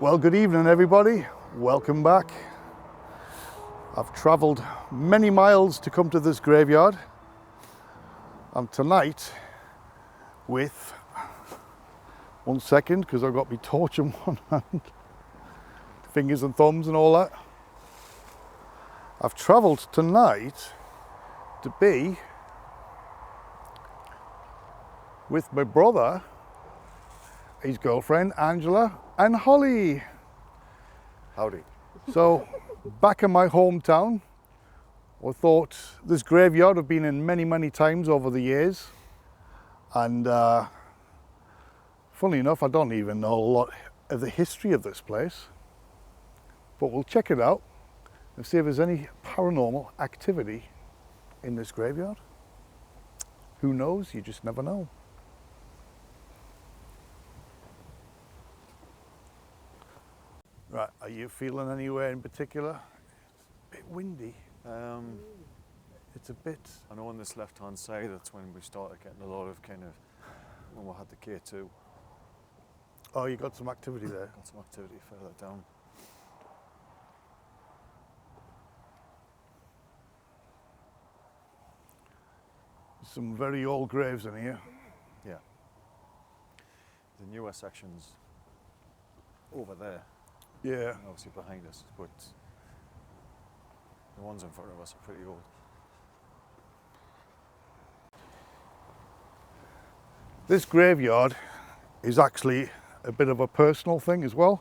Well, good evening everybody, welcome back. I've travelled many miles to come to this graveyard, and tonight with, one second because I've got my torch in one hand, fingers and thumbs and all that. I've travelled tonight to be with my brother, his girlfriend Angela and Holly. Howdy. So back in my hometown, I thought this graveyard I've been in many times over the years, and funnily enough I don't even know a lot of the history of this place, but we'll check it out and see if there's any paranormal activity in this graveyard. Who knows? You just never know. Right, are you feeling anywhere in particular? A bit windy. It's a bit... I know on this left-hand side, that's when we started getting a lot of when we had the K2. Oh, you got some activity there. Got some activity further down. Some very old graves in here. Yeah. The newer section's over there. Yeah. And obviously behind us, but the ones in front of us are pretty old. This graveyard is actually a bit of a personal thing as well,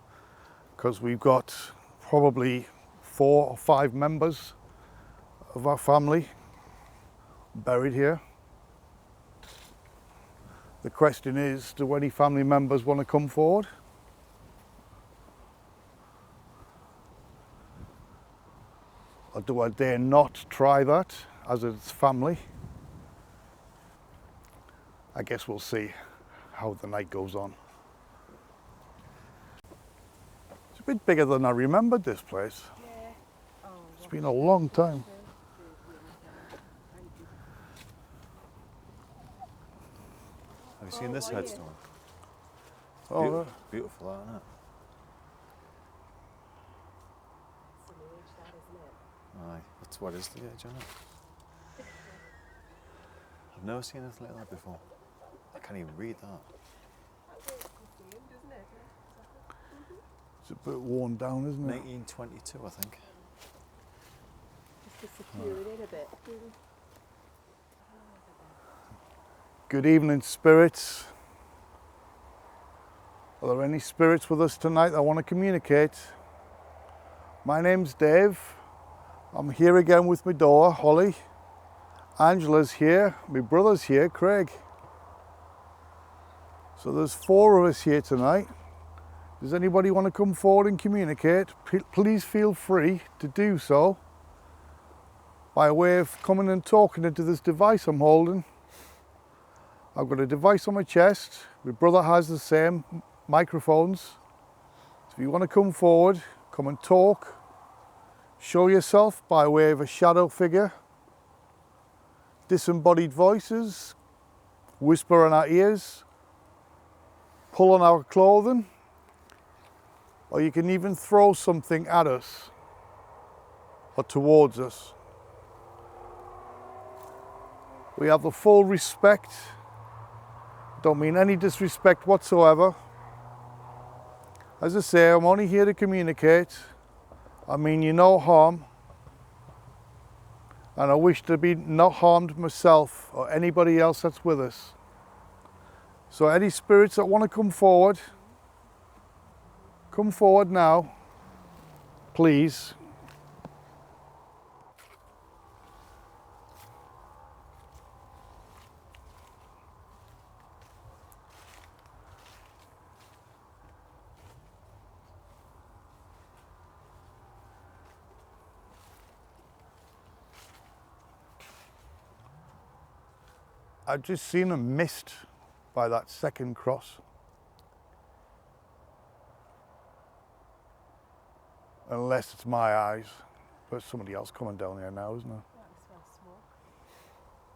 because we've got probably 4 or 5 members of our family buried here. The question is, do any family members want to come forward? Or do I dare not try that, as it's family? I guess we'll see how the night goes on. It's a bit bigger than I remembered, this place. Yeah. Oh, It's been a long time. Have you seen this headstone? It's Oh, beautiful, isn't it? Aye, that's what is the edge, isn't it? I've never seen anything like that before. I can't even read that. it's a bit worn down, isn't it? 1922, I think. Just to secure it in a bit. Good evening, spirits. Are there any spirits with us tonight that want to communicate? My name's Dave. I'm here again with my daughter, Holly. Angela's here, my brother's here, Craig. So there's 4 of us here tonight. Does anybody want to come forward and communicate? Please feel free to do so by way of coming and talking into this device I'm holding. I've got a device on my chest. My brother has the same microphones. So if you want to come forward, come and talk. Show yourself by way of a shadow figure, disembodied voices, whisper in our ears, pull on our clothing, or you can even throw something at us or towards us. We have the full respect, don't mean any disrespect whatsoever. As I say, I'm only here to communicate. I mean you no harm, and I wish to be not harmed myself or anybody else that's with us. So any spirits that want to come forward now, please. I've just seen a mist by that second cross. Unless it's my eyes. But somebody else coming down here now, isn't there?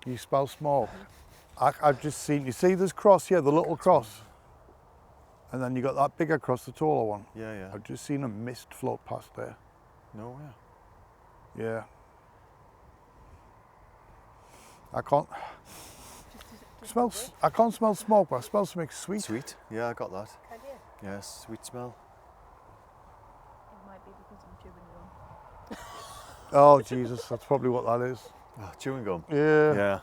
You smell smoke. I've just seen, you see this cross here, the little cross? And then you got that bigger across the taller one. Yeah, yeah. I've just seen a mist float past there. No, yeah. Yeah. I can't smell. I can't smell smoke, but I smell something sweet. Sweet. Yeah, I got that. Can you? Yes, sweet smell. It might be because I'm chewing gum. Oh Jesus, that's probably what that is. Oh, chewing gum. Yeah. Yeah.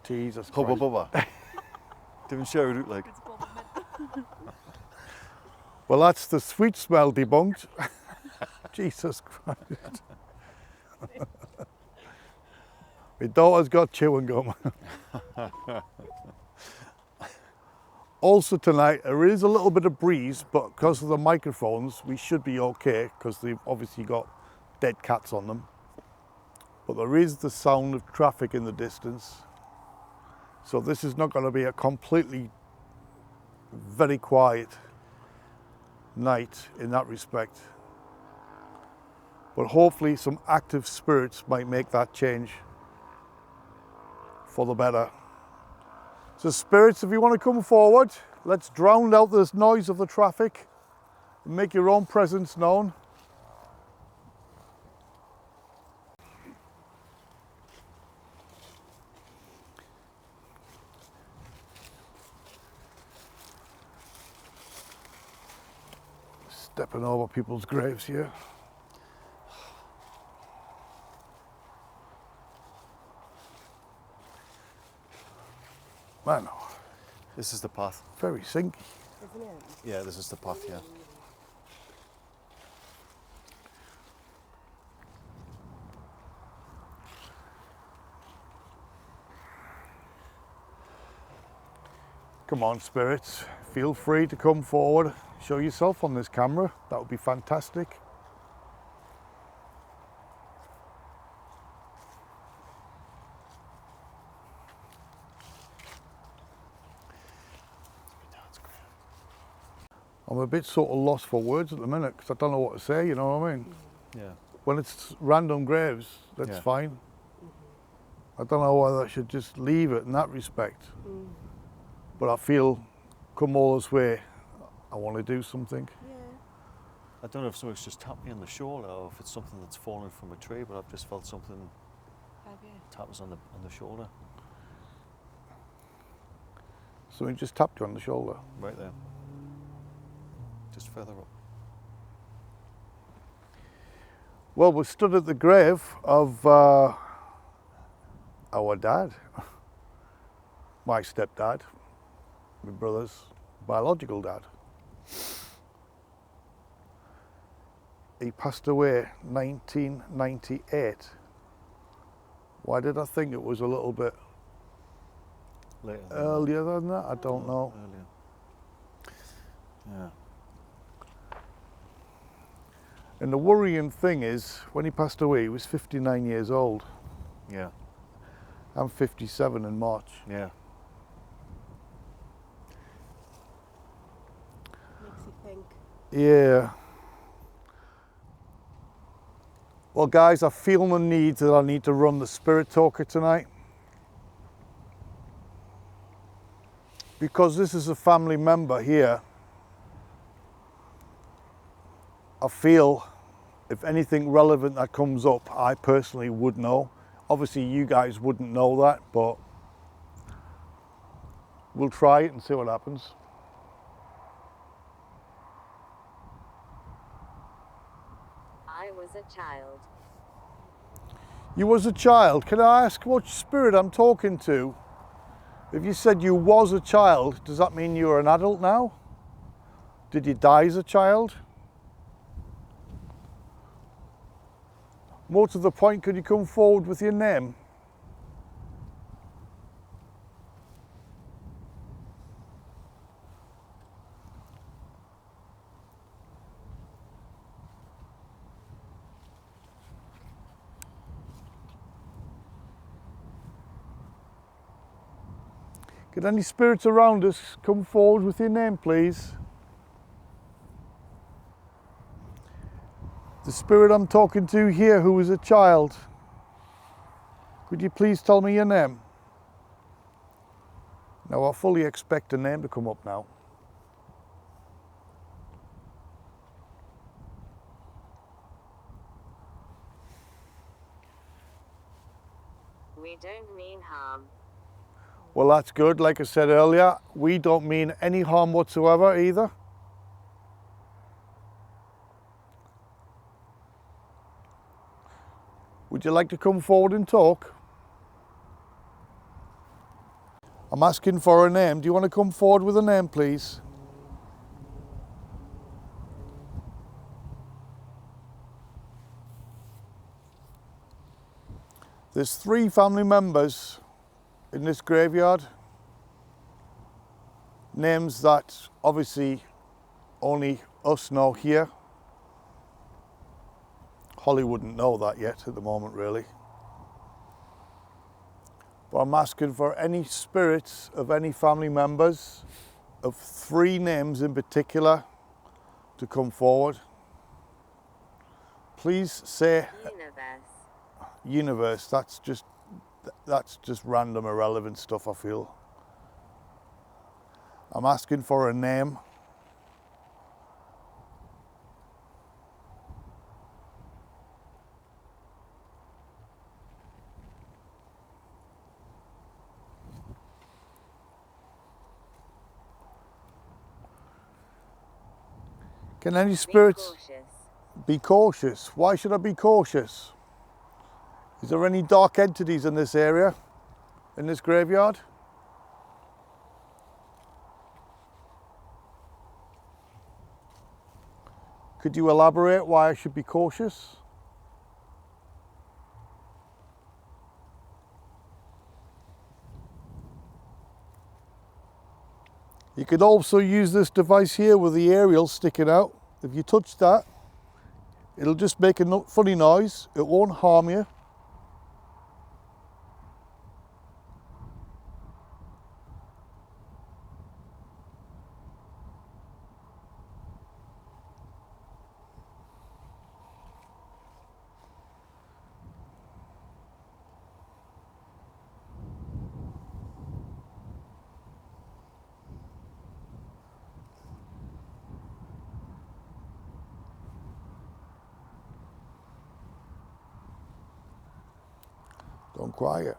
Jesus Hubba Christ. bubba. Didn't share it out like. It's government. Well, that's the sweet smell debunked. Jesus Christ. My daughter's got chewing gum. Also tonight, there is a little bit of breeze, but because of the microphones, we should be okay, because they've obviously got dead cats on them. But there is the sound of traffic in the distance. So this is not going to be a completely very quiet night in that respect. But hopefully some active spirits might make that change for the better. So spirits, if you want to come forward, let's drown out this noise of the traffic and make your own presence known. Stepping over people's graves here. Man, This is the path. very sinky. Isn't it? Yeah, this is the path, yeah. Come on, spirits, feel free to come forward, show yourself on this camera. That would be fantastic. I'm a bit sort of lost for words at the minute because I don't know what to say, you know what I mean? Yeah. When it's random graves, that's Yeah. fine. I don't know whether I should just leave it in that respect. But I feel, come all this way, I want to do something. Yeah. I don't know if something's just tapped me on the shoulder or if it's something that's fallen from a tree, but I've just felt something Have you? tap us on the shoulder. Something just tapped you on the shoulder. Right there. Just further up. Well, we stood at the grave of our dad, my stepdad, my brother's biological dad. He passed away 1998. Why did I think it was a little bit Later. than that. earlier than that? I don't know. Earlier. Yeah. And the worrying thing is, when he passed away, he was 59 years old. Yeah. I'm 57 in March. Yeah. Makes you think. Yeah. Well, guys, I feel the need that I need to run the spirit talker tonight. Because this is a family member here, I feel if anything relevant that comes up, I personally would know. Obviously, you guys wouldn't know that, but we'll try it and see what happens. I was a child. You was a child. Can I ask what spirit I'm talking to? If you said you was a child, does that mean you're an adult now? Did you die as a child? More to the point, could you come forward with your name? Could any spirits around us come forward with your name, please? The spirit I'm talking to here who is a child, could you please tell me your name? Now I fully expect a name to come up now. We don't mean harm. Well, that's good. Like I said earlier, we don't mean any harm whatsoever either. Would you like to come forward and talk? I'm asking for a name. Do you want to come forward with a name, please? There's 3 family members in this graveyard. Names that obviously only us know here. Holly wouldn't know that yet at the moment, really. But I'm asking for any spirits of any family members of 3 names in particular to come forward. Please say universe. That's just random, irrelevant stuff, I feel. I'm asking for a name. Can any spirits be cautious? Why should I be cautious? Is there any dark entities in this area, in this graveyard? Could you elaborate why I should be cautious? You could also use this device here with the aerial sticking out. If you touch that, it'll just make a funny noise. It won't harm you. Don't quiet.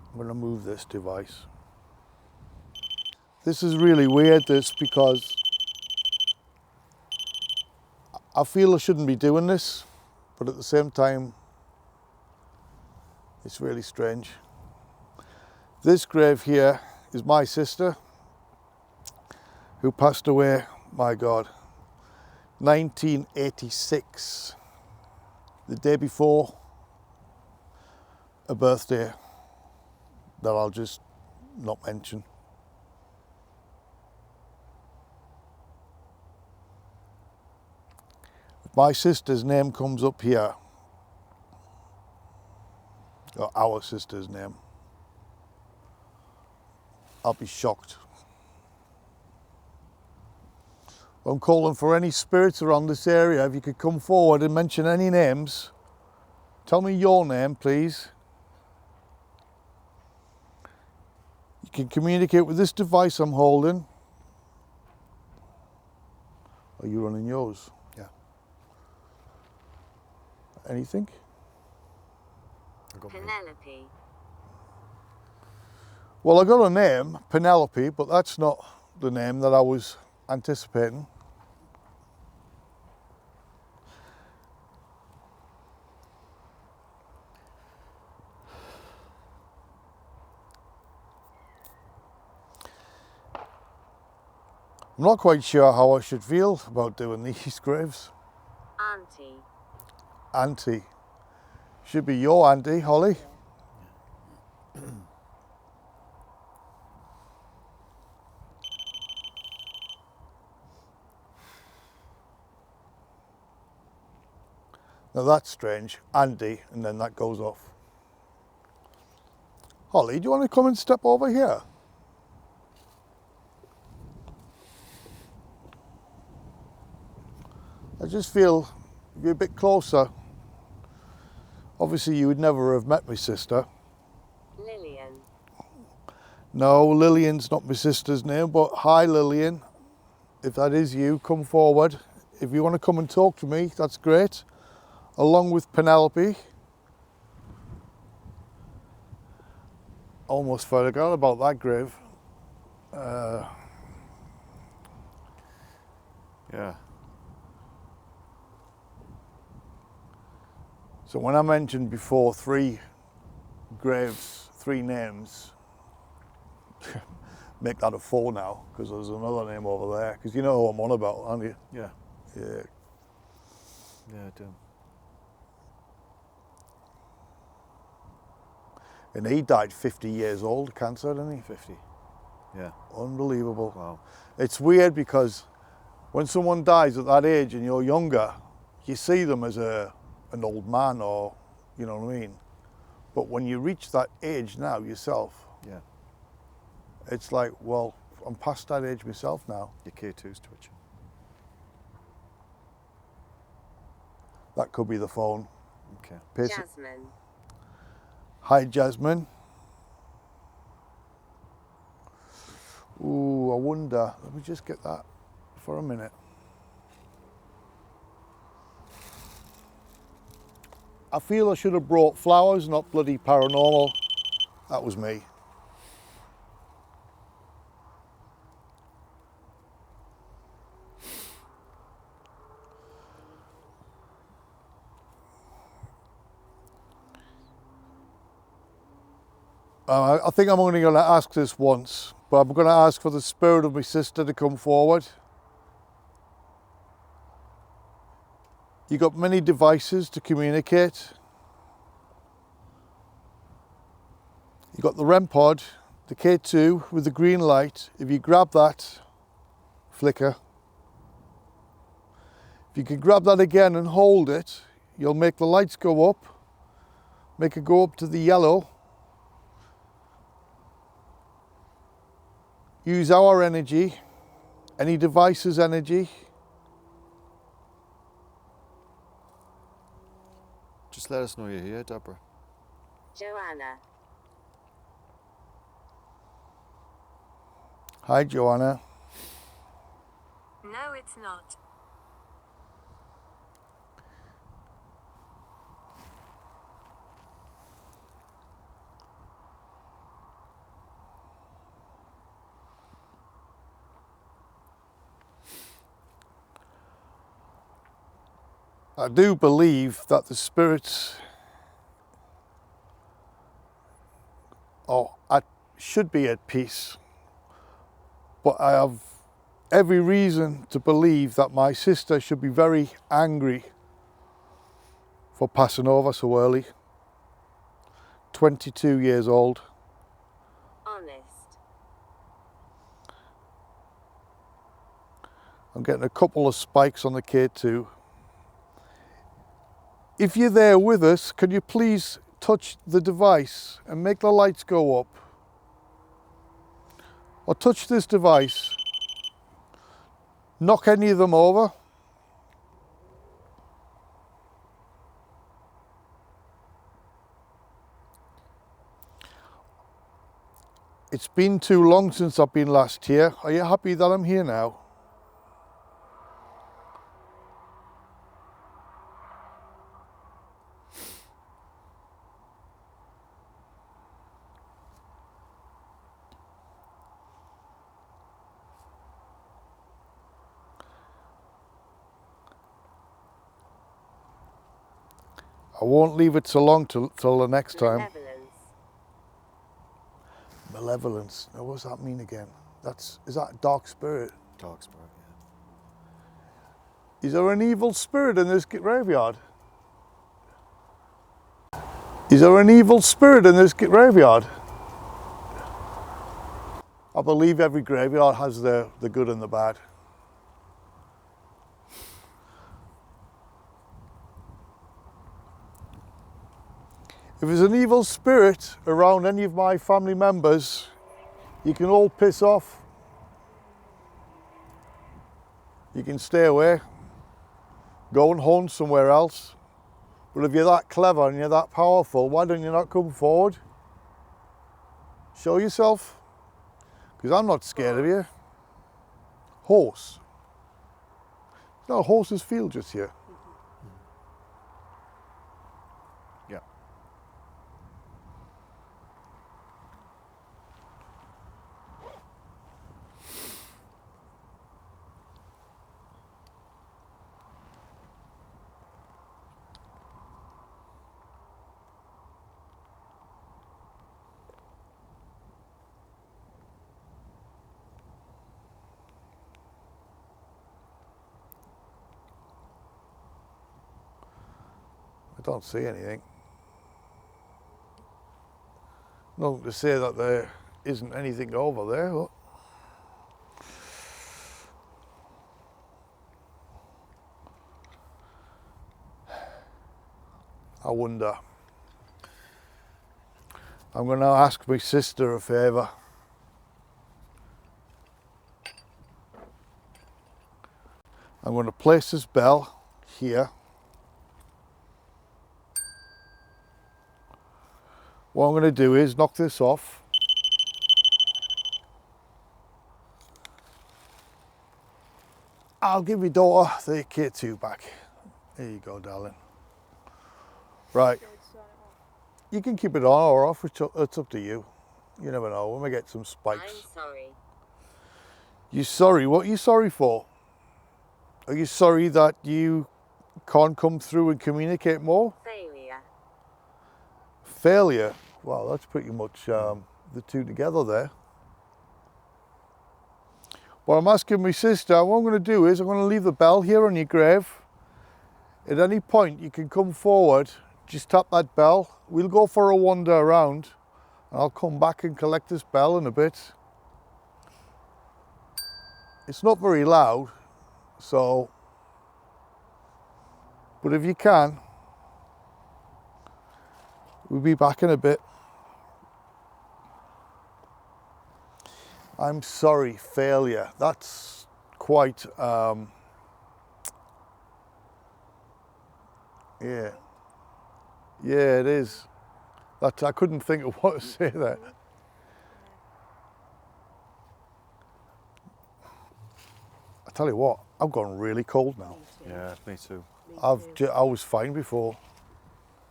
I'm going to move this device. This is really weird, this, because I feel I shouldn't be doing this, but at the same time, it's really strange. This grave here is my sister, who passed away, my God, 1986, the day before a birthday that I'll just not mention. If my sister's name comes up here, or our sister's name, I'll be shocked. I'm calling for any spirits around this area. If you could come forward and mention any names, tell me your name, please. You can communicate with this device I'm holding. Are you running yours? Yeah. Anything? Penelope. Well, I got a name, Penelope, but that's not the name that I was anticipating. I'm not quite sure how I should feel about doing these graves. Auntie. Auntie. Should be your auntie, Holly. Now that's strange. Andy, and then that goes off. Holly, do you want to come and step over here? I just feel if you're a bit closer. Obviously you would never have met my sister. Lillian. No, Lillian's not my sister's name, but hi Lillian. If that is you, come forward. If you want to come and talk to me, that's great. along with Penelope. Almost forgot about that grave. Yeah. So when I mentioned before 3 graves, 3 names, make that a 4 now, because there's another name over there, because you know who I'm on about, aren't you? Yeah. Yeah. Yeah, I do. And he died 50 years old of cancer, didn't he? 50. Yeah. Unbelievable. Wow. It's weird because when someone dies at that age and you're younger, you see them as an old man, or, you know what I mean? But when you reach that age now yourself, Yeah. it's like, well, I'm past that age myself now. Your K2's twitching. That could be the phone. Okay. Jasmine. Hi, Jasmine. Ooh, I wonder. Let me just get that for a minute. I feel I should have brought flowers, not bloody paranormal. That was me. I think I'm only going to ask this once, but I'm going to ask for the spirit of my sister to come forward. You got many devices to communicate. You got the REM pod, the K2 with the green light. If you grab that, flicker. If you can grab that again and hold it, you'll make the lights go up, make it go up to the yellow. Use our energy, any device's energy. Just let us know you're here, Deborah. Joanna. Hi, Joanna. No, it's not. I do believe that the spirits should be at peace, but I have every reason to believe that my sister should be very angry for passing over so early. 22 years old. Honest. I'm getting a couple of spikes on the K2. If you're there with us, can you please touch the device and make the lights go up? Or touch this device. Knock any of them over. It's been too long since I've been last here. Are you happy that I'm here now? I won't leave it so long till the next time. Malevolence. Malevolence. Now, what does that mean again? Is that a dark spirit? Dark spirit, yeah. Is there an evil spirit in this graveyard? Is there an evil spirit in this graveyard? I believe every graveyard has the good and the bad. If there's an evil spirit around any of my family members, you can all piss off. You can stay away. Go and haunt somewhere else. But if you're that clever and you're that powerful, why don't you not come forward? Show yourself. Because I'm not scared of you. Horse. There's not a horse's field just here. Don't see anything. Nothing to say that there isn't anything over there. But I wonder. I'm going to ask my sister a favour. I'm going to place this bell here. What I'm going to do is knock this off. I'll give your daughter the K2 back. There you go, darling. Right. You can keep it on or off, it's up to you. You never know, we may get some spikes. I'm sorry. You sorry? What are you sorry for? Are you sorry that you can't come through and communicate more? Failure. Failure? Well, that's pretty much the two together there. Well, I'm asking my sister, what I'm going to do is I'm going to leave the bell here on your grave. At any point you can come forward, just tap that bell. We'll go for a wander around and I'll come back and collect this bell in a bit. It's not very loud, so, but if you can, we'll be back in a bit. I'm sorry, failure. That's quite, yeah. Yeah, it is. That I couldn't think of what to say there. I tell you what, I've gone really cold now. Yeah, me too. I was fine before.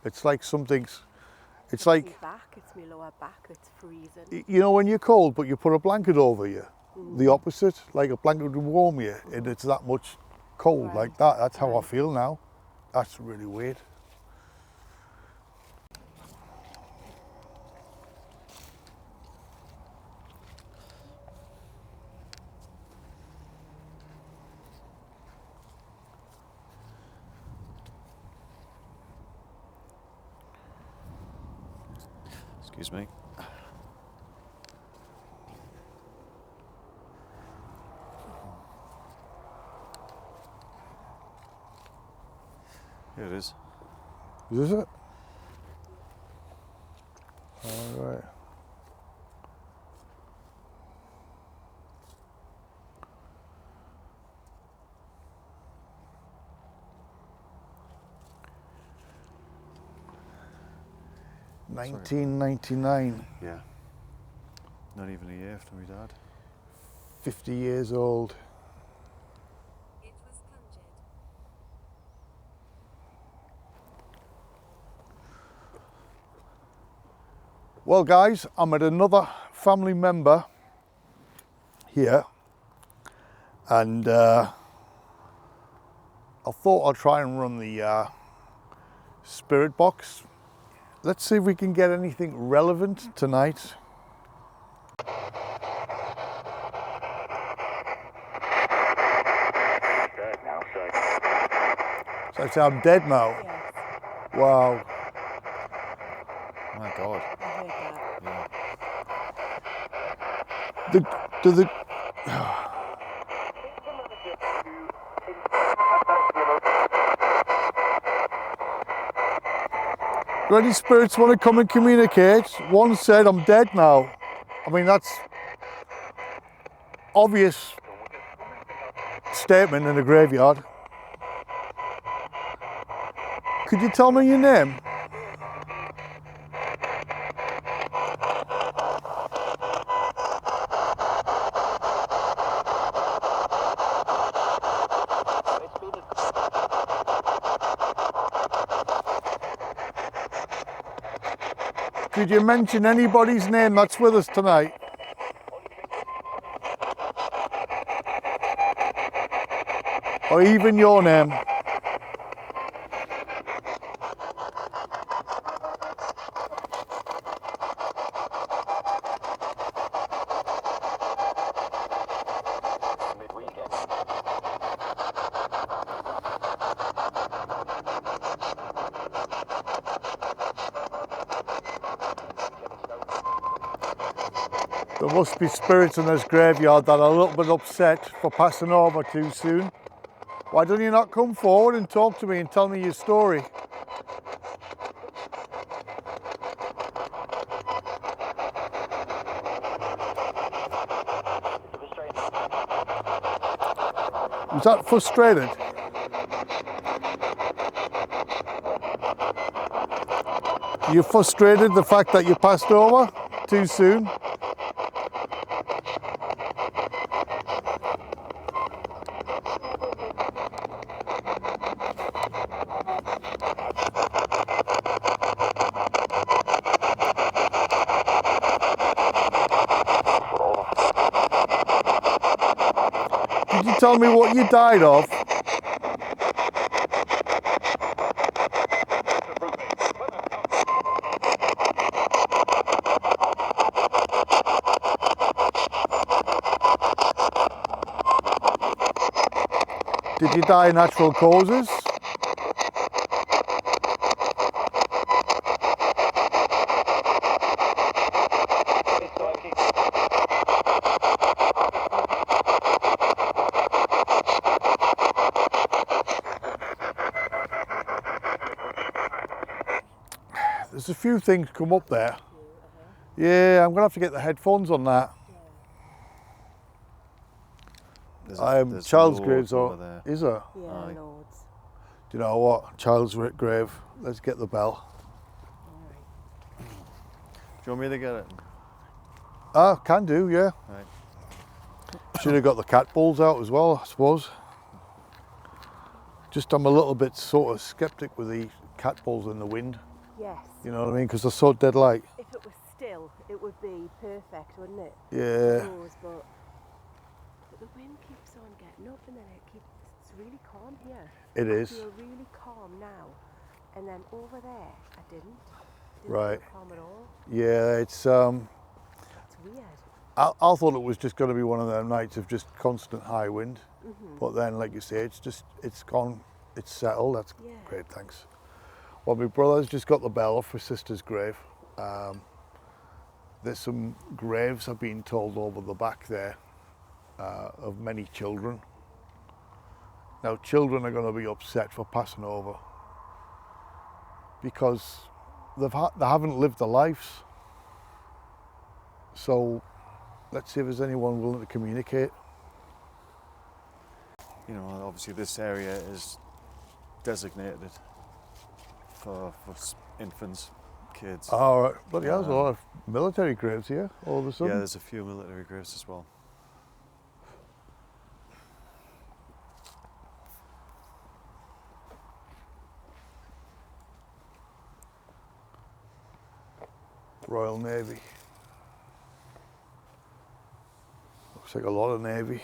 It's like something's. It's like my back, it's my lower back that's freezing. you know when you're cold, but you put a blanket over you. The opposite, like a blanket would warm you, and it's that much cold Right. like that. That's how I Right. feel now. That's really weird. Excuse me. Here it is. Is this it? All right. Sorry. 1999, Yeah. Not even a year after my dad. 50 years old. It was conjured. Well guys, I'm at another family member here and I thought I'd try and run the spirit box. Let's see if we can get anything relevant tonight. So I say I'm dead now. Yes, Wow. My God. I heard that. Yeah. Do the do any spirits want to come and communicate? One said I'm dead now. I mean that's obvious statement in a graveyard. Could you tell me your name? Could you mention anybody's name that's with us tonight? Or even your name? There must be spirits in this graveyard that are a little bit upset for passing over too soon. Why don't you not come forward and talk to me and tell me your story? Was that frustrated? You're frustrated the fact that you passed over too soon? Did you tell me what you died of? Did you die of natural causes? There's a few things come up there. Yeah, I'm gonna have to get the headphones on that. There's Child's loads graves, over or there. is there? Yeah, Aye. loads. Do you know what? Child's grave. Let's get the bell. Do you want me to get it? Ah, can do, yeah. Right. Should have got the cat balls out as well, I suppose. Just I'm a little bit sort of skeptic with the cat balls in the wind. Yes. You know what I mean? Because they're so dead light. If it was still, it would be perfect, wouldn't it? Yeah. Yours, but the wind keeps on getting up, and then it's really calm here. It I is. feel really calm now, and then over there, I didn't Right. feel calm at all. Yeah, it's It's weird. I thought it was just going to be one of them nights of just constant high wind. But then, like you say, it's gone, it's settled. That's Yeah. great, thanks. Well, my brother's just got the bell off his sister's grave. There's some graves, I've been told, over the back there of many children. Now, children are going to be upset for passing over because they haven't lived their lives. So let's see if there's anyone willing to communicate. You know, obviously this area is designated for infants, kids. All right, bloody hell, there's a lot of military graves here all of a Yeah, sudden. there's a few military graves as well. Royal Navy. Looks like a lot of Navy.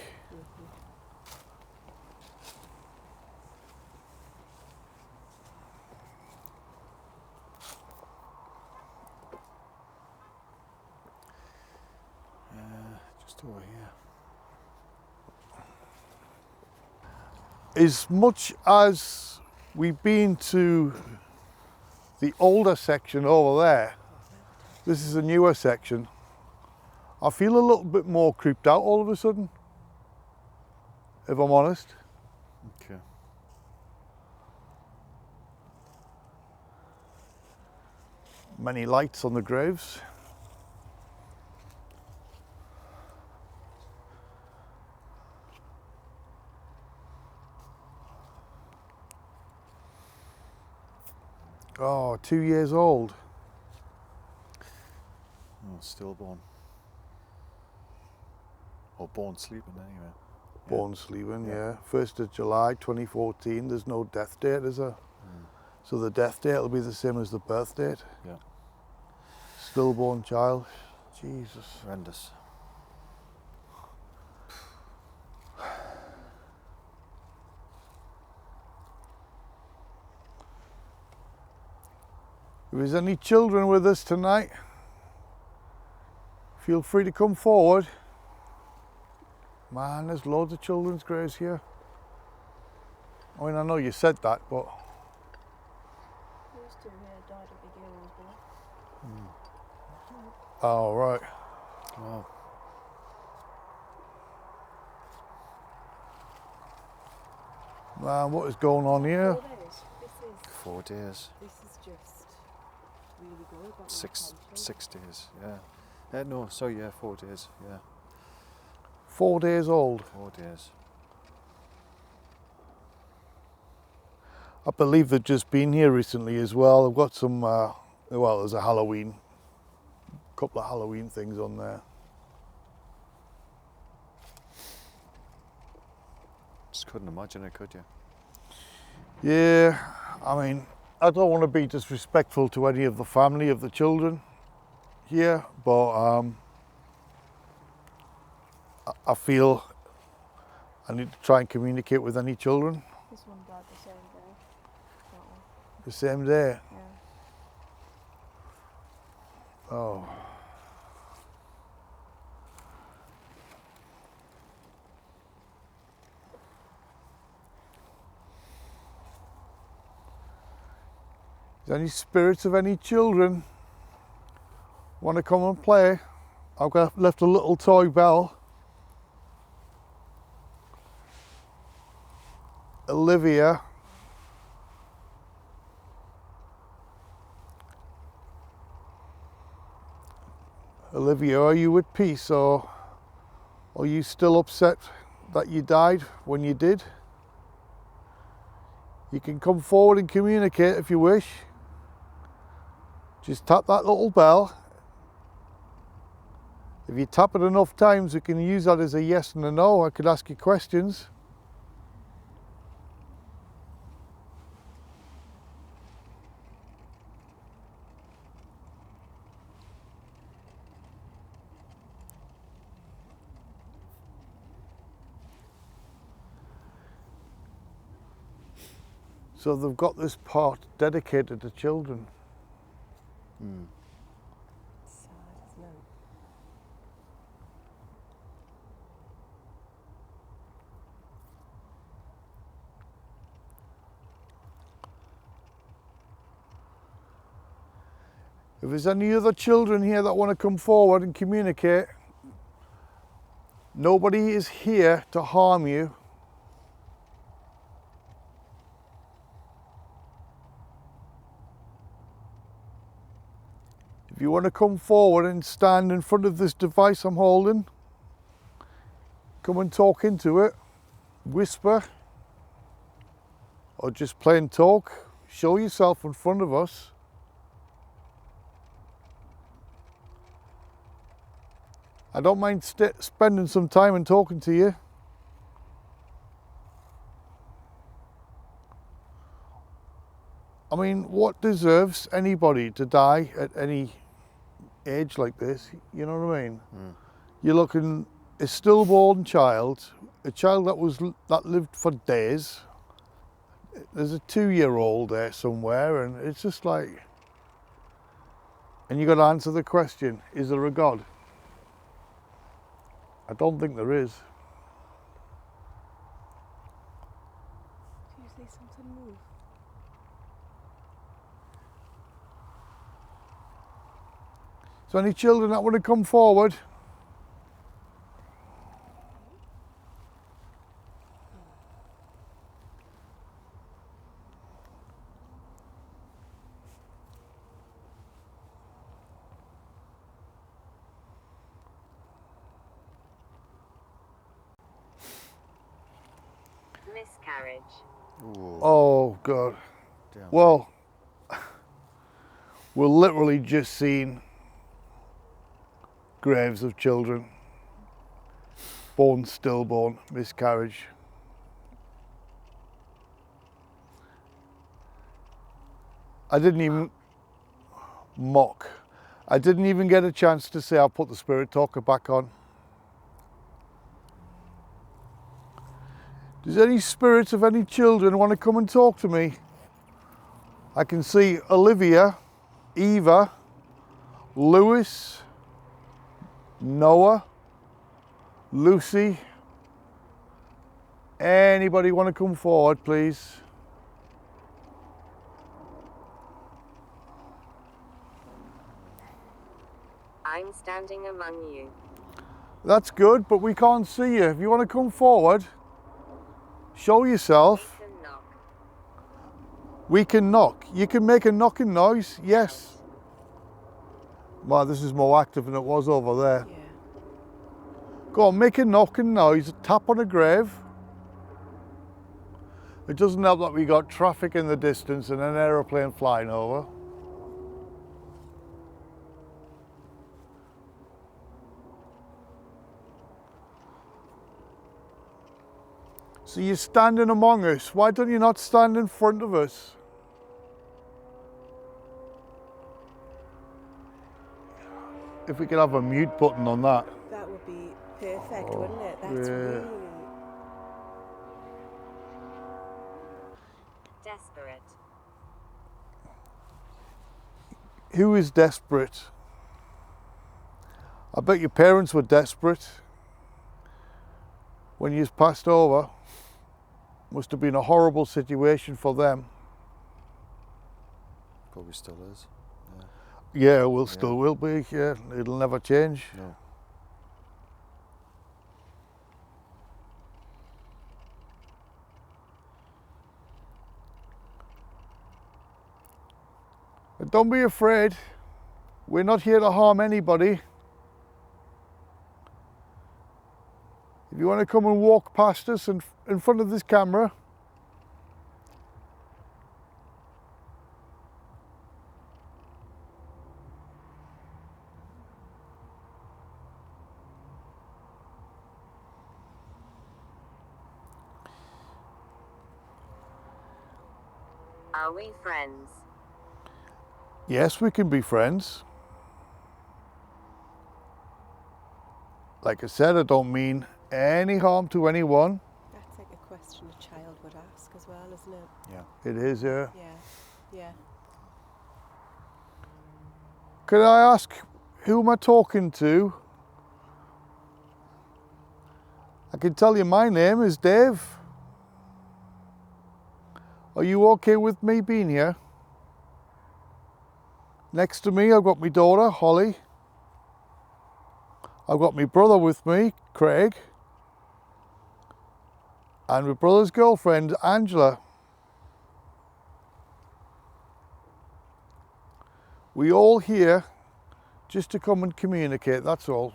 Just over here. As much as we've been to the older section over there, this is a newer section, I feel a little bit more creeped out all of a sudden, if I'm honest. Okay. Many lights on the graves. Oh, 2 years old. Oh, stillborn. Or born sleeping anyway. Born sleeping, yeah. 1st of July 2014. There's no death date, is there? So the death date will be the same as the birth date. Yeah. Stillborn child. Jesus. Horrendous. If there's any children with us tonight, feel free to come forward. Man, there's loads of children's graves here. I mean, I know you said that, but Those two here died a big year, was born. oh right. Wow. Man, what is going on here? 4 days. 4 days. This is just really good. Got my 6 attention. 6 days. Yeah. No, sorry. Yeah, 4 days. Yeah, 4 days old. 4 days. I believe they've just been here recently as well. I've got some, well, there's a couple of Halloween things on there. Just couldn't imagine it, could you? Yeah, I mean, I don't want to be disrespectful to any of the family of the children here, but I feel I need to try and communicate with any children This one died the same day. That one. the same day. Yeah. Oh. Is there any spirits of any children want to come and play? Left a little toy bell. Olivia. Olivia, are you at peace, or are you still upset that you died when you did? You can come forward and communicate if you wish. Just tap that little bell. If you tap it enough times, we can use that as a yes and a no. I could ask you questions. So they've got this part dedicated to children. Mm. Sad, isn't it? If there's any other children here that want to come forward and communicate, nobody is here to harm you. If you want to come forward and stand in front of this device I'm holding, come and talk into it, whisper, or just plain talk, show yourself in front of us. I don't mind spending some time and talking to you. I mean, what deserves anybody to die at any age like this? You know what I mean? Mm. You're looking a stillborn child, a child that lived for days. There's a 2-year-old there somewhere, and it's just like, and you got to answer the question: is there a God? I don't think there is. Do you see something move? So any children that want to come forward? Miscarriage. Ooh. Oh God. Damn. Well, we're literally just seeing graves of children, born, stillborn, miscarriage. I didn't even mock. I didn't even get a chance to say I'll put the spirit talker back on. Does any spirits of any children want to come and talk to me? I can see Olivia, Eva, Lewis, Noah, Lucy. Anybody want to come forward, please? I'm standing among you. That's good, but we can't see you. If you want to come forward, show yourself. Listen We can knock. You can make a knocking noise, yes. Wow, this is more active than it was over there. Yeah. Go on, make a knocking noise, tap on a grave. It doesn't help that we got traffic in the distance and an aeroplane flying over. So you're standing among us. Why don't you not stand in front of us? If we could have a mute button on that. That would be perfect, wouldn't it? That's yeah. really... Desperate. Who is desperate? I bet your parents were desperate when you passed over. Must have been a horrible situation for them. Probably still is. Yeah, will still will be. Yeah, it'll never change. No. But don't be afraid. We're not here to harm anybody. If you want to come and walk past us in front of this camera, Are we friends? yes, we can be friends. Like I said, I don't mean any harm to anyone. That's like a question a child would ask as well, isn't it? Yeah. It is, yeah. Yeah, yeah. Can I ask, who am I talking to? I can tell you my name is Dave. Are you okay with me being here? Next to me, I've got my daughter, Holly. I've got my brother with me, Craig. And my brother's girlfriend, Angela. We all here just to come and communicate, that's all.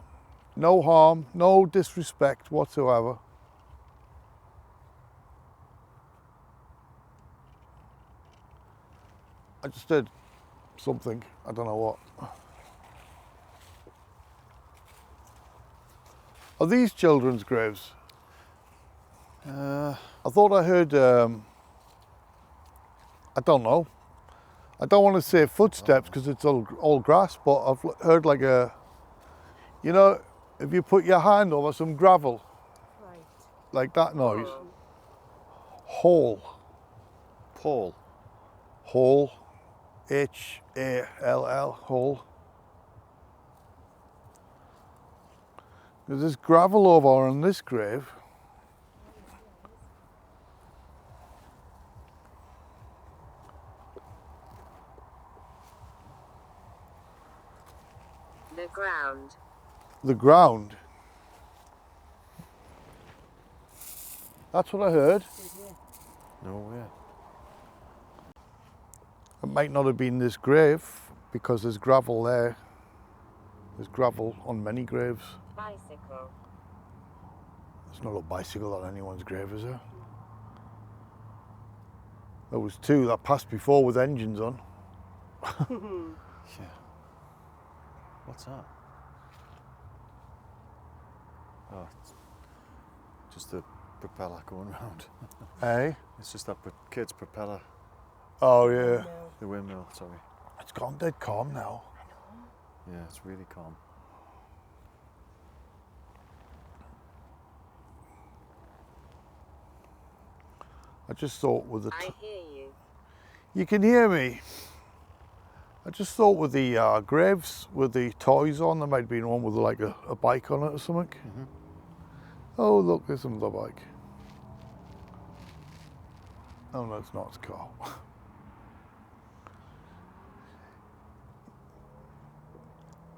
No harm, no disrespect whatsoever. I just did something, I don't know what. Are these children's graves? I thought I heard, I don't know. I don't want to say footsteps because it's all grass, but I've heard like a, you know, if you put your hand over some gravel, Right. like that noise. Hole. Paul. Hole. H-A-L-L. Hole. There's gravel over on this grave. The ground. The ground. That's what I heard. No way. It might not have been this grave because there's gravel there. There's gravel on many graves. Bicycle. There's not a bicycle on anyone's grave, is there? There was two that passed before with engines on. Yeah. What's that? Oh, it's just the propeller going round. Hey? It's just that kid's propeller. Oh yeah. The windmill, sorry. It's gone dead calm now. Yeah, it's really calm. I just thought with the... I hear you. You can hear me. I just thought with the graves with the toys on, there might be one with like a bike on it or something. Mm-hmm. Oh look, there's another bike. Oh no, it's not, it's a car.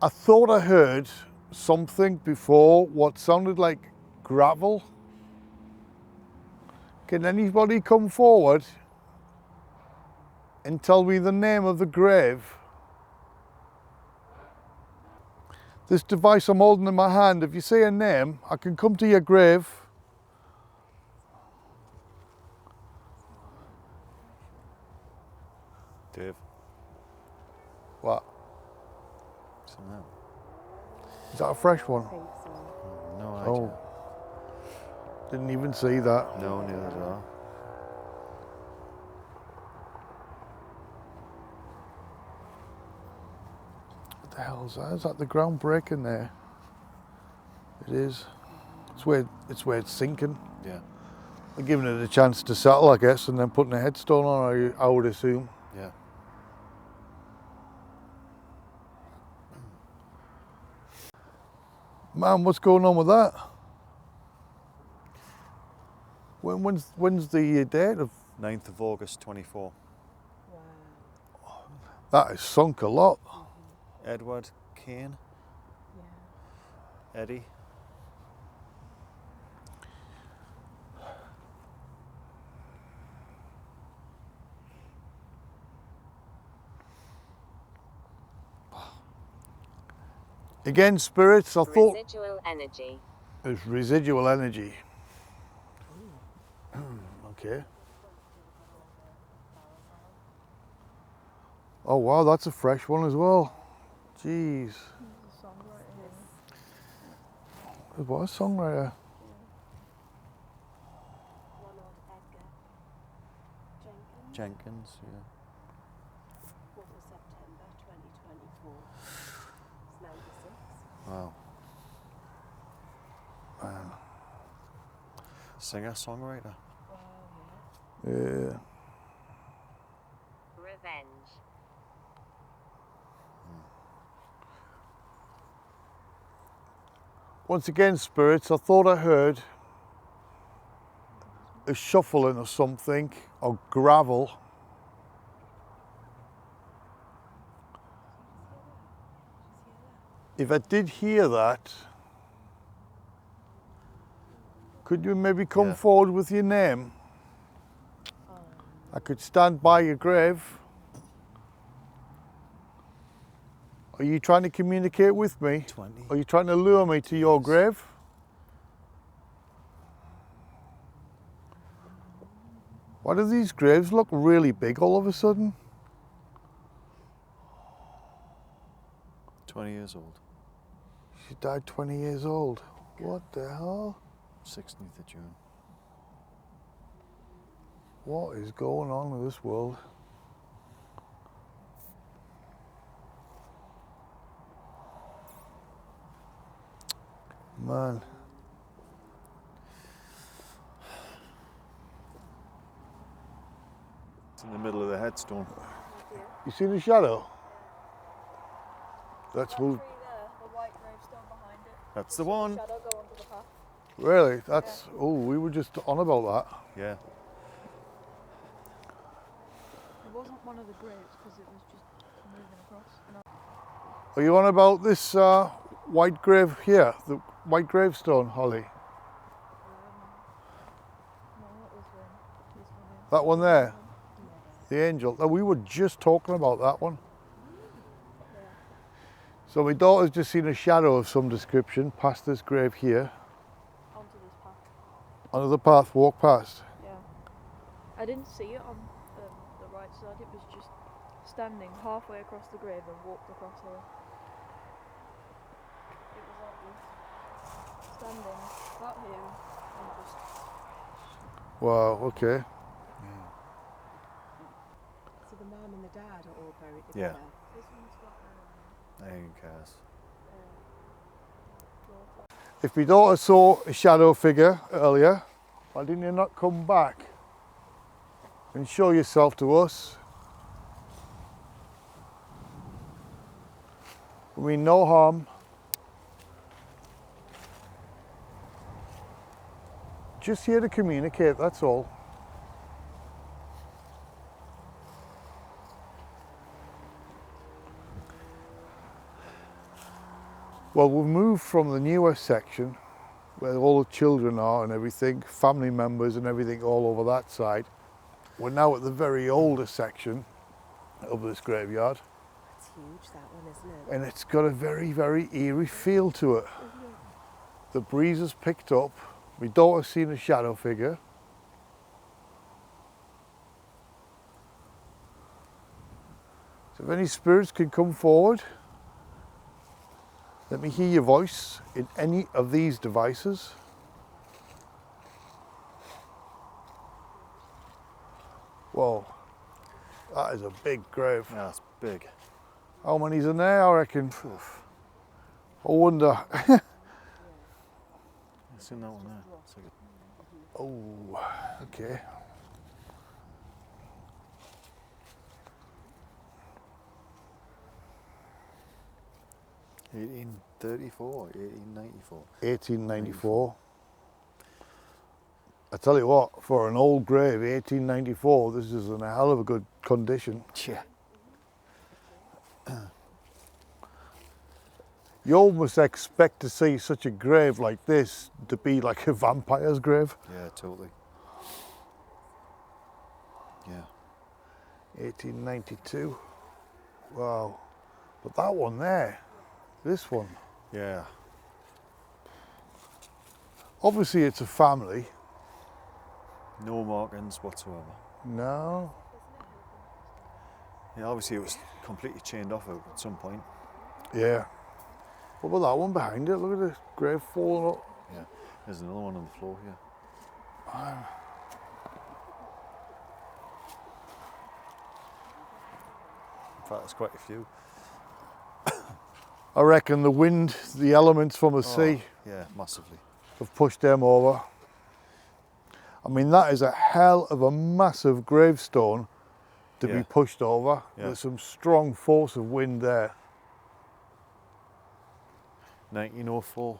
I thought I heard something before what sounded like gravel. Can anybody come forward? and tell me the name of the grave. This device I'm holding in my hand, if you say a name, I can come to your grave. Dave. What? Something else. Is that a fresh one? I think so. No idea. Oh, didn't even see that. No, neither did I. What the hell is that? Is that the ground breaking there? It is. It's where it's sinking. Yeah. They're giving it a chance to settle, I guess, and then putting a headstone on, I would assume. Yeah. Man, what's going on with that? When's the date of 9th of August 24. Wow. that? Has sunk a lot. Edward Kane. Yeah. Eddie. Again, spirits, I thought Residual energy. it's residual energy. Okay. Oh wow, that's a fresh one as well. Jeez. It was a songwriter. One of Edgar Jenkins. Jenkins, yeah. 4th of September 2024. It's 96. Wow. Man. Singer, songwriter. Wow, Yeah. Revenge. Once again, spirits, I thought I heard a shuffling or something, or gravel. If I did hear that, could you maybe come Yeah. forward with your name? I could stand by your grave. Are you trying to communicate with me? 20. Are you trying to lure me to your grave? Why do these graves look really big all of a sudden? 20 years old. She died 20 years old. What the hell? 16th of June. What is going on with this world? Man. It's in the middle of the headstone. You see the shadow? Let's move. Tree there, the white gravestone behind it. That's the one. Shadow go onto the path. Really? That's, oh, we were just on about that. Yeah. It wasn't one of the graves because it was just moving across. And Are you on about this white grave here? The white gravestone, Holly? no, not this one. This one here. That one there? The angel. Oh, we were just talking about that one. So my daughter's just seen a shadow of some description past this grave here. Onto this path. Onto the path, walk past. Yeah. I didn't see it on the right side. It was just standing halfway across the grave and walked across here. It was like this. Standing about here and just. Wow, okay. So the mum and the dad are all buried Yeah. together. This one's got Who cares? water. If my daughter saw a shadow figure earlier, why didn't you not come back and show yourself to us? We mean no harm. Just here to communicate, that's all. Well, we've moved from the newer section where all the children are and everything, family members and everything all over that side. We're now at the very older section of this graveyard, It's huge, that one, isn't it? and it's got a very, very eerie feel to it. The breeze has picked up. My daughter's seen a shadow figure. So if any spirits can come forward, let me hear your voice in any of these devices. Whoa, that is a big grave. Yeah, that's big. How many's in there, I reckon? Oof. I wonder. I've seen that one there. It's like Oh, okay. a 1834, 1894. 1894. I tell you what, for an old grave, 1894, this is in a hell of a good condition. Yeah. You almost expect to see such a grave like this to be like a vampire's grave. Yeah, totally. Yeah. 1892. Wow. But that one there, this one, Yeah. obviously it's a family. No markings whatsoever. No. Yeah, obviously it was completely chained off at some point. Yeah. What about that one behind it? Look at the grave falling up. Yeah. There's another one on the floor here. In fact, there's quite a few. I reckon the wind, the elements from the sea Yeah, massively. have pushed them over. I mean, that is a hell of a massive gravestone to be Yeah. pushed over. Yeah. There's some strong force of wind there. 1904.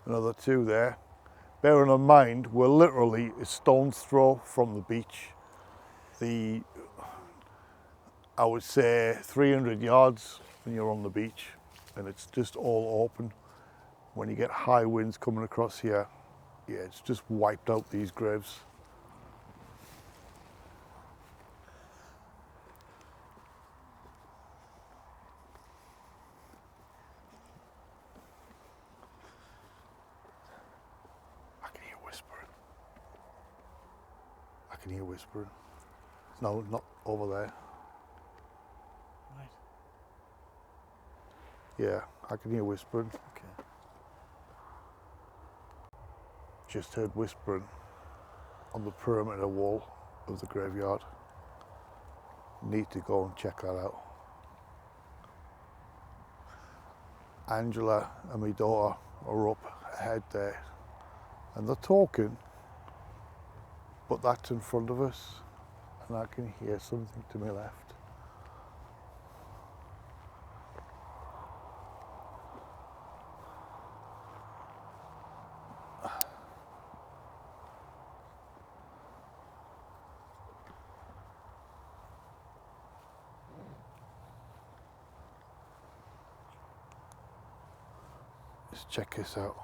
Another two there. Bearing in mind, we're literally a stone's throw from the beach. I would say 300 yards when you're on the beach, and it's just all open. When you get high winds coming across here, yeah, it's just wiped out these graves. I can hear whispering. I can hear whispering. No, not over there. Right. Yeah, I can hear whispering. Okay. Just heard whispering on the perimeter wall of the graveyard. Need to go and check that out. Angela and my daughter are up ahead there, and they're talking, but that's in front of us, and I can hear something to my left. Let's check this out.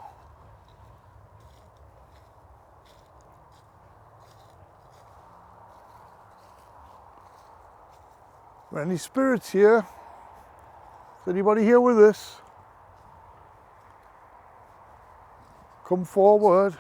Any spirits here? Is anybody here with us? Come forward.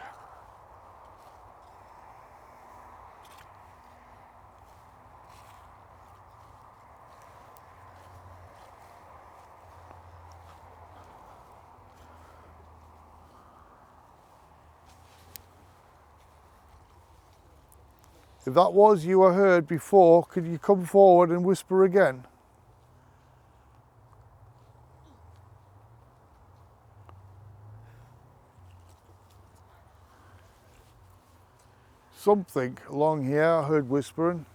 If that was you I heard before, could you come forward and whisper again? Something along here I heard whispering.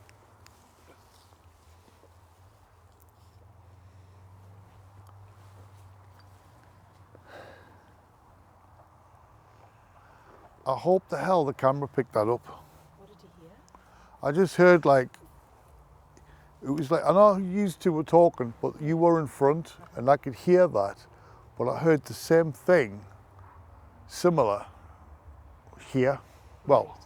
I hope the hell the camera picked that up. What did you hear? I just heard like, it was like, I know you two were talking, but you were in front and I could hear that, but I heard the same thing, similar, here. Well,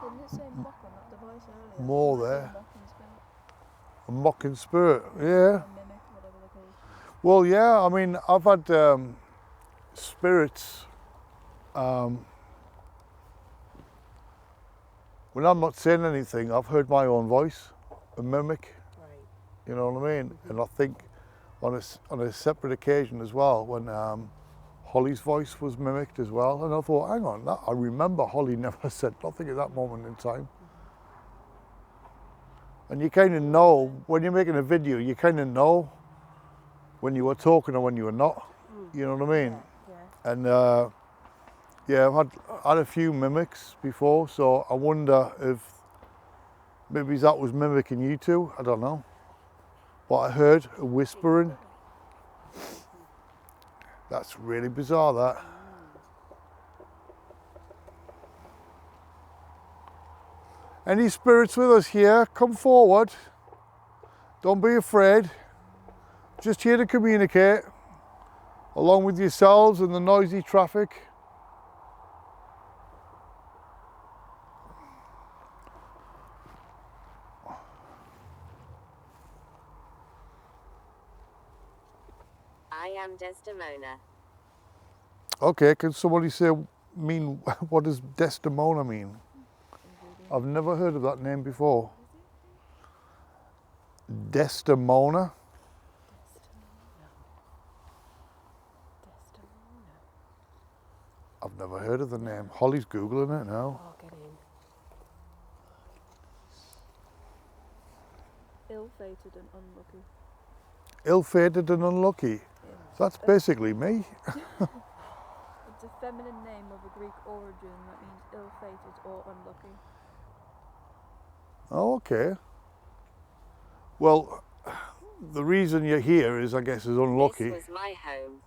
Didn't it say mock on that device earlier? More It might be there. mock in spirit. mocking spirit, yeah. A mimic, whatever they're called. Well, yeah, I mean, I've had spirits, when I'm not saying anything, I've heard my own voice, a mimic, Right. you know what I mean? And I think on a separate occasion as well, when Holly's voice was mimicked as well, and I thought, hang on, I remember Holly never said nothing at that moment in time. And you kind of know, when you're making a video, you kind of know when you were talking or when you were not, you know what I mean? Yeah. And yeah, I've had a few mimics before, so I wonder if maybe that was mimicking you two, I don't know. But I heard a whispering. That's really bizarre, that. Any spirits with us here, come forward. Don't be afraid. Just here to communicate, along with yourselves and the noisy traffic. I am Desdemona. Okay, can somebody say, what does Desdemona mean? I've never heard of that name before. Desdemona? Desdemona. I've never heard of the name. Holly's Googling it now. Oh, get in. Ill-fated and unlucky. Ill-fated and unlucky. That's basically me. It's a feminine name of a Greek origin that means ill-fated or unlucky. Oh, okay. Well, the reason you're here is, I guess, is unlucky. This was my home.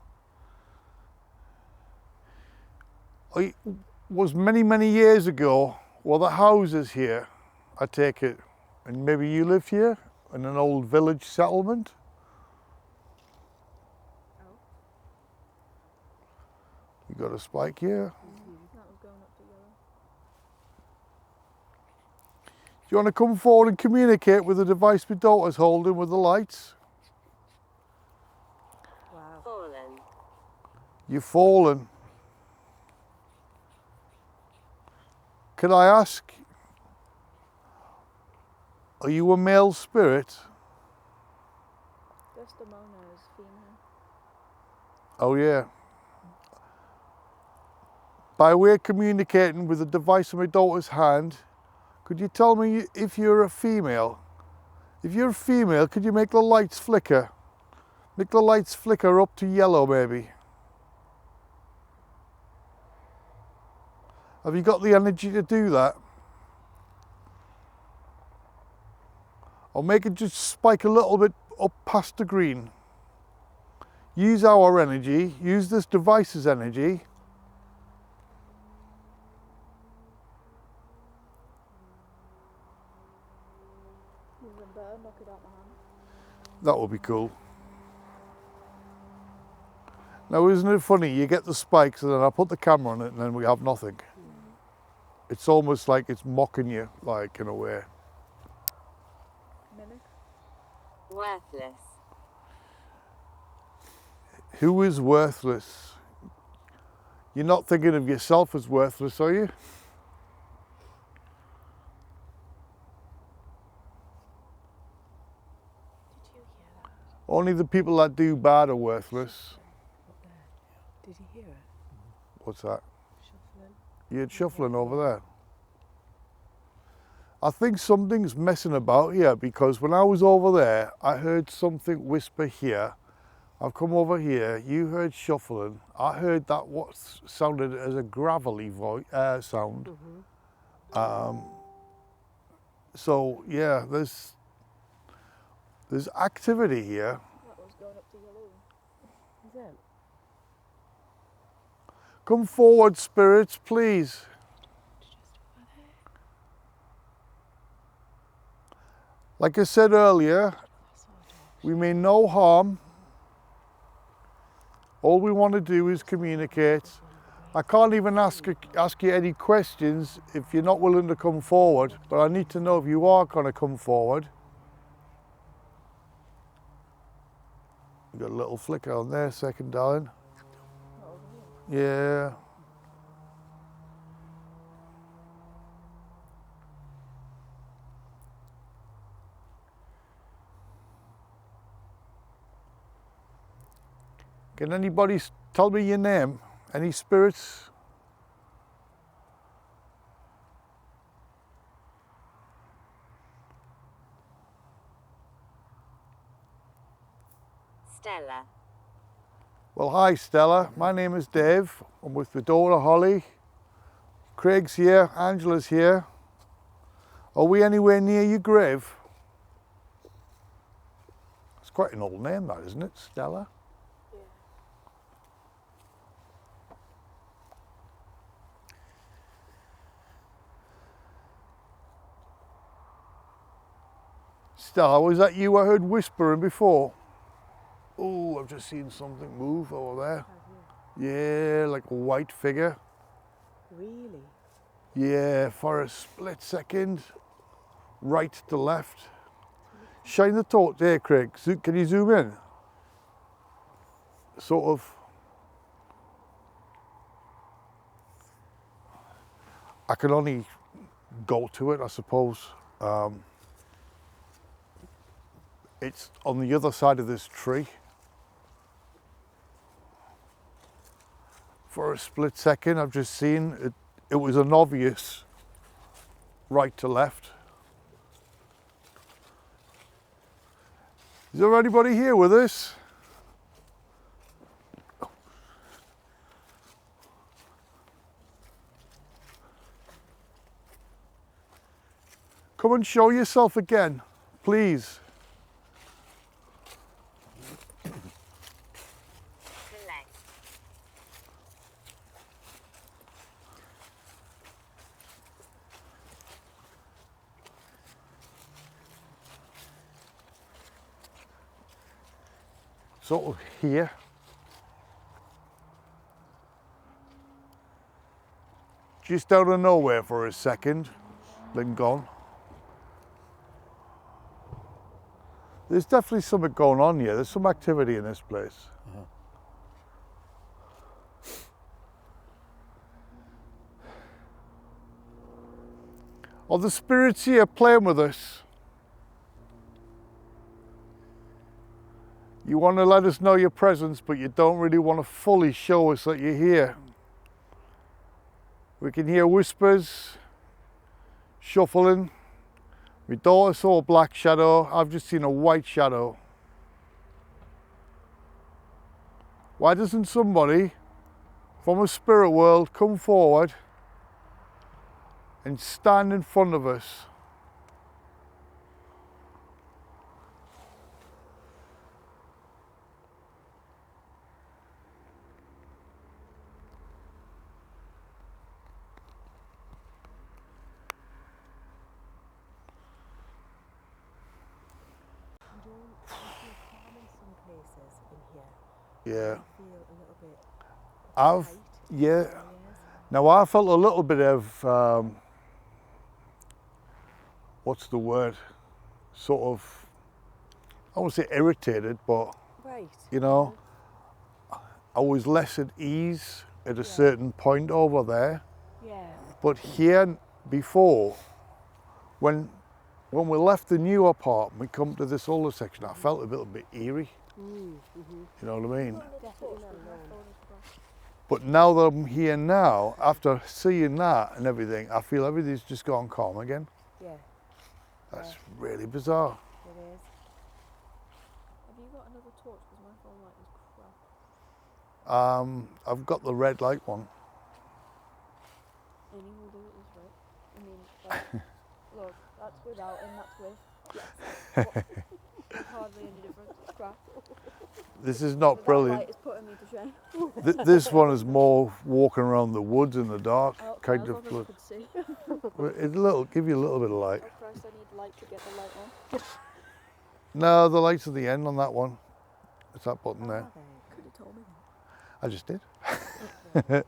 Was many years ago, well, the houses here, I take it, and maybe you lived here in an old village settlement? Oh. You got a spike here? That was going up to yellow. Do you want to come forward and communicate with the device my daughter's holding with the lights? Wow. Fallen. You've fallen. Can I ask, are you a male spirit? Desdemona is female. Oh yeah. By way of communicating with the device in my daughter's hand, could you tell me if you're a female? If you're a female, could you make the lights flicker? Make the lights flicker up to yellow maybe. Have you got the energy to do that? Or make it just spike a little bit up past the green. Use our energy, use this device's energy. Even better, knock it out my hand. That would be cool. Now, isn't it funny? You get the spikes and then I put the camera on it and then we have nothing. It's almost like it's mocking you, like, in a way. Mimic. Worthless. Who is worthless? You're not thinking of yourself as worthless, are you? Did you hear that? Only the people that do bad are worthless. Up there. Did you hear it? What's that? Shuffling. You had shuffling over there. I think something's messing about here because when I was over there, I heard something whisper here. I've come over here, you heard shuffling. I heard that what sounded as a gravelly sound. So yeah, there's activity here. That was going up to yellow. Is it? Come forward, spirits, please. Like I said earlier, we mean no harm. All we want to do is communicate. I can't even ask you any questions if you're not willing to come forward, but I need to know if you are going to come forward. You got a little flicker on there, second, darling. Not over here. Yeah. Can anybody tell me your name? Any spirits? Stella. Well, hi Stella. My name is Dave. I'm with my daughter Holly. Craig's here. Angela's here. Are we anywhere near your grave? It's quite an old name, that, isn't it, Stella? Yeah. Stella, was that you I heard whispering before? Oh, I've just seen something move over there. Yeah, like a white figure. Really? Yeah, for a split second, right to left. Shine the torch there, Craig. Can you zoom in? Sort of. I can only go to it, I suppose. It's on the other side of this tree. For a split second, I've just seen it. It was an obvious right to left. Is there anybody here with us? Come and show yourself again, please. Collect. Sort of here. Just out of nowhere for a second, then gone. There's definitely something going on here. There's some activity in this place. Are the spirits here playing with us? You want to let us know your presence, but you don't really want to fully show us that you're here. We can hear whispers, shuffling. My daughter saw a black shadow. I've just seen a white shadow. Why doesn't somebody from a spirit world come forward and stand in front of us? You feel calm in some places in here. Yeah. You feel a little bit I've, tight yeah. areas. Now I felt a little bit of, what's the word? Sort of, I won't say irritated, but Right. you know, I was less at ease at a Yeah. certain point over there. Yeah. But here before, when we left the new apartment, we come to this older section, I felt a little bit eerie. Mm-hmm. You know what I mean? Definitely not alone. But now that I'm here now, after seeing that and everything, I feel everything's just gone calm again. Yeah, That's really bizarre. it is. Have you got another torch? Because my phone light is crap. I've got the red light one. Any will do it is right. I mean, like, look, that's without and that's with. Yes. Hardly any difference. It's crap. This is not But that brilliant. light is putting me to shame. This one is more walking around the woods in the dark, Oh, kind as of. long as I could see. Well, it'll give you a little bit of light. Oh Christ, I need light to get the light on. No, the light's at the end on that one. It's that button there. Are they? Could have told me that. I just did. Okay.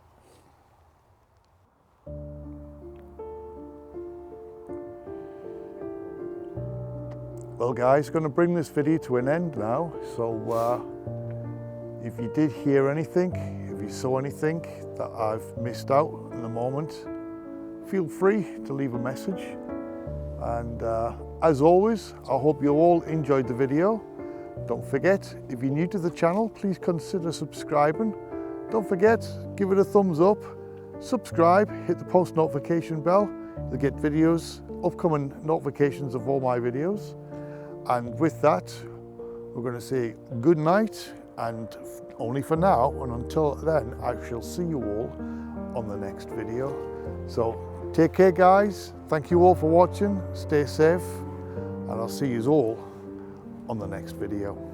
Well guys, going to bring this video to an end now. So if you did hear anything, if you saw anything that I've missed out in the moment, feel free to leave a message. And as always, I hope you all enjoyed the video. Don't forget, if you're new to the channel, please consider subscribing. Don't forget, give it a thumbs up, subscribe, hit the post notification bell. You'll get videos, upcoming notifications of all my videos. And with that, we're going to say good night, and only for now, and until then, I shall see you all on the next video. So take care, guys. Thank you all for watching. Stay safe, and I'll see you all on the next video.